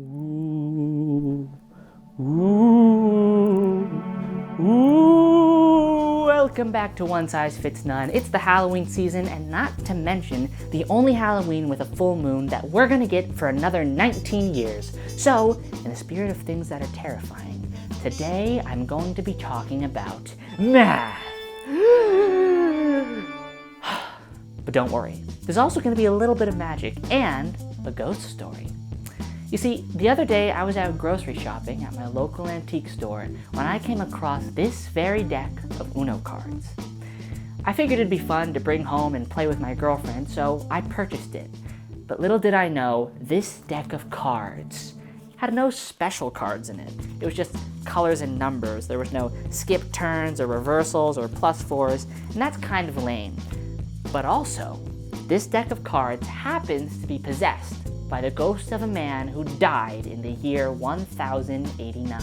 Ooh, ooh, ooh. Welcome back to One Size Fits None. It's the Halloween season, and not to mention the only Halloween with a full moon that we're gonna get for another 19 years. So, in the spirit of things that are terrifying, today I'm going to be talking about math. But don't worry, there's also going to be a little bit of magic and a ghost story. You see, the other day I was out grocery shopping at my local antique store when I came across this very deck of Uno cards. I figured it'd be fun to bring home and play with my girlfriend, so I purchased it. But little did I know, this deck of cards had no special cards in it. It was just colors and numbers. There was no skip turns or reversals or +4s, and that's kind of lame. But also, this deck of cards happens to be possessed by the ghost of a man who died in the year 1089.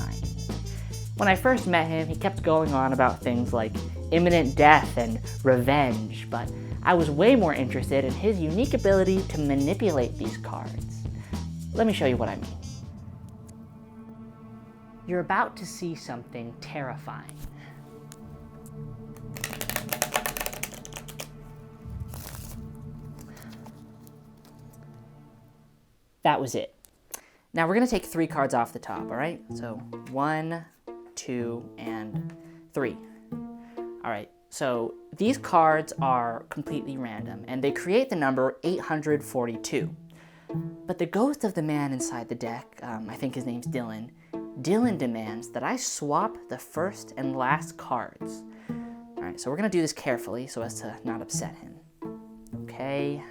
When I first met him, he kept going on about things like imminent death and revenge, but I was way more interested in his unique ability to manipulate these cards. Let me show you what I mean. You're about to see something terrifying. That was it. Now we're gonna take 3 cards off the top, all right? So 1, 2, and 3. All right, so these cards are completely random, and they create the number 842. But the ghost of the man inside the deck, I think his name's Dylan, demands that I swap the first and last cards. All right, so we're gonna do this carefully so as to not upset him. Okay,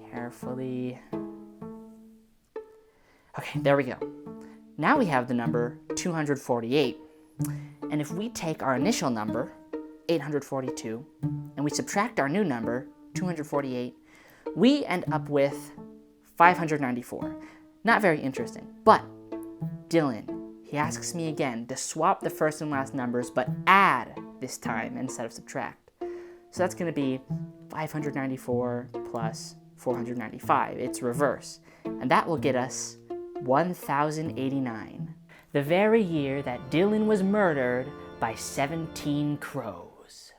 carefully. Okay, there we go. Now we have the number 248. And if we take our initial number, 842, and we subtract our new number, 248, we end up with 594. Not very interesting, but Dylan, he asks me again to swap the first and last numbers, but add this time instead of subtract. So that's gonna be 594 plus 495. It's reverse. And that will get us 1089, the very year that Dylan was murdered by 17 crows.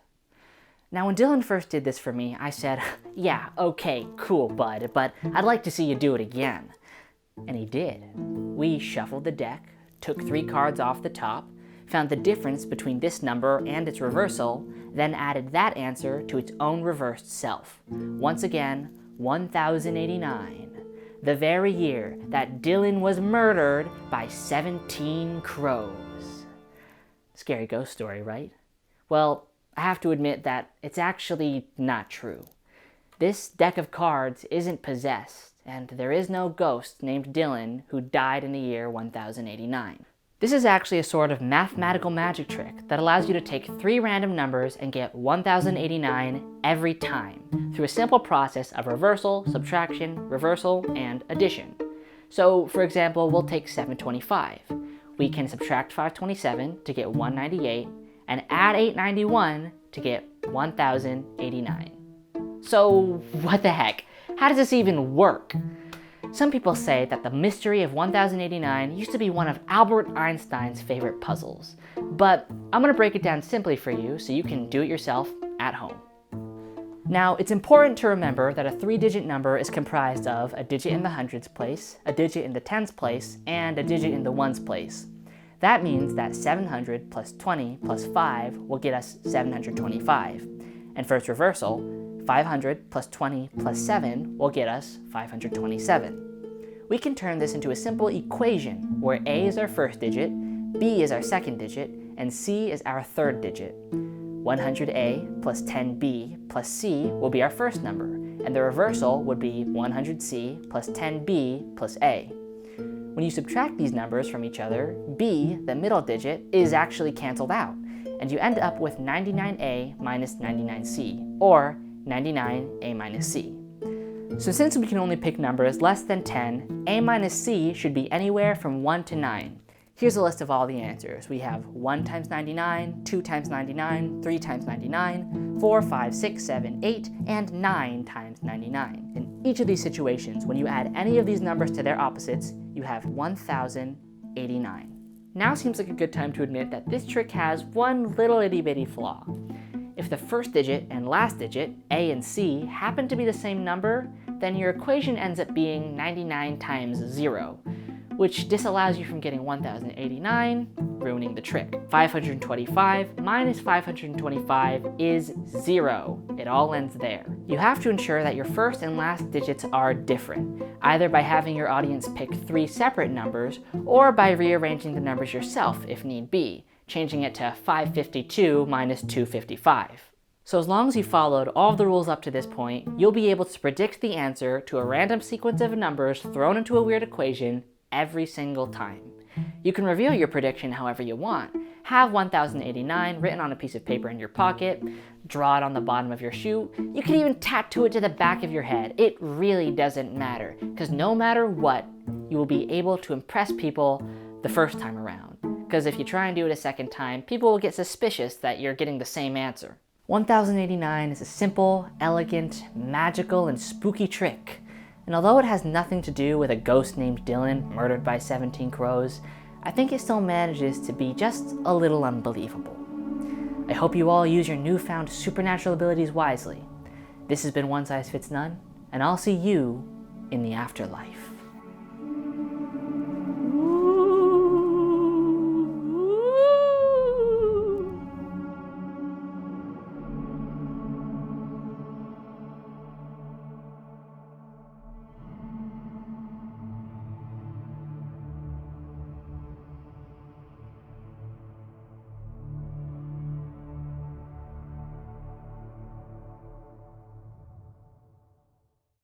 Now, when Dylan first did this for me, I said, yeah, okay, cool, bud, but I'd like to see you do it again. And he did. We shuffled the deck, took 3 cards off the top, found the difference between this number and its reversal, then added that answer to its own reversed self. Once again, 1089. The very year that Dylan was murdered by 17 crows. Scary ghost story, right? Well, I have to admit that it's actually not true. This deck of cards isn't possessed, and there is no ghost named Dylan who died in the year 1089. This is actually a sort of mathematical magic trick that allows you to take 3 random numbers and get 1089 every time through a simple process of reversal, subtraction, reversal, and addition. So, for example, we'll take 725. We can subtract 527 to get 198 and add 891 to get 1089. So, what the heck? How does this even work? Some people say that the mystery of 1089 used to be one of Albert Einstein's favorite puzzles, but I'm going to break it down simply for you so you can do it yourself at home. Now, it's important to remember that a 3-digit number is comprised of a digit in the hundreds place, a digit in the tens place, and a digit in the ones place. That means that 700 plus 20 plus 5 will get us 725. And for its reversal, 500 plus 20 plus 7 will get us 527. We can turn this into a simple equation where A is our first digit, B is our second digit, and C is our third digit. 100A plus 10B plus C will be our first number, and the reversal would be 100C plus 10B plus A. When you subtract these numbers from each other, B, the middle digit, is actually canceled out, and you end up with 99A minus 99C, or 99A minus C. So since we can only pick numbers less than 10, A minus C should be anywhere from 1 to 9. Here's a list of all the answers. We have 1 times 99, 2 times 99, 3 times 99, 4, 5, 6, 7, 8, and 9 times 99. In each of these situations, when you add any of these numbers to their opposites, you have 1089. Now seems like a good time to admit that this trick has one little itty bitty flaw. If the first digit and last digit, A and C, happen to be the same number, then your equation ends up being 99 times 0, which disallows you from getting 1089, ruining the trick. 525 minus 525 is 0. It all ends there. You have to ensure that your first and last digits are different, either by having your audience pick 3 separate numbers, or by rearranging the numbers yourself if need be, changing it to 552 minus 255. So as long as you followed all of the rules up to this point, you'll be able to predict the answer to a random sequence of numbers thrown into a weird equation every single time. You can reveal your prediction however you want. Have 1089 written on a piece of paper in your pocket, draw it on the bottom of your shoe, you can even tattoo it to the back of your head. It really doesn't matter, because no matter what, you will be able to impress people the first time around. Because if you try and do it a second time, people will get suspicious that you're getting the same answer. 1089 is a simple, elegant, magical, and spooky trick. And although it has nothing to do with a ghost named Dylan murdered by 17 crows, I think it still manages to be just a little unbelievable. I hope you all use your newfound supernatural abilities wisely. This has been One Size Fits None, and I'll see you in the afterlife.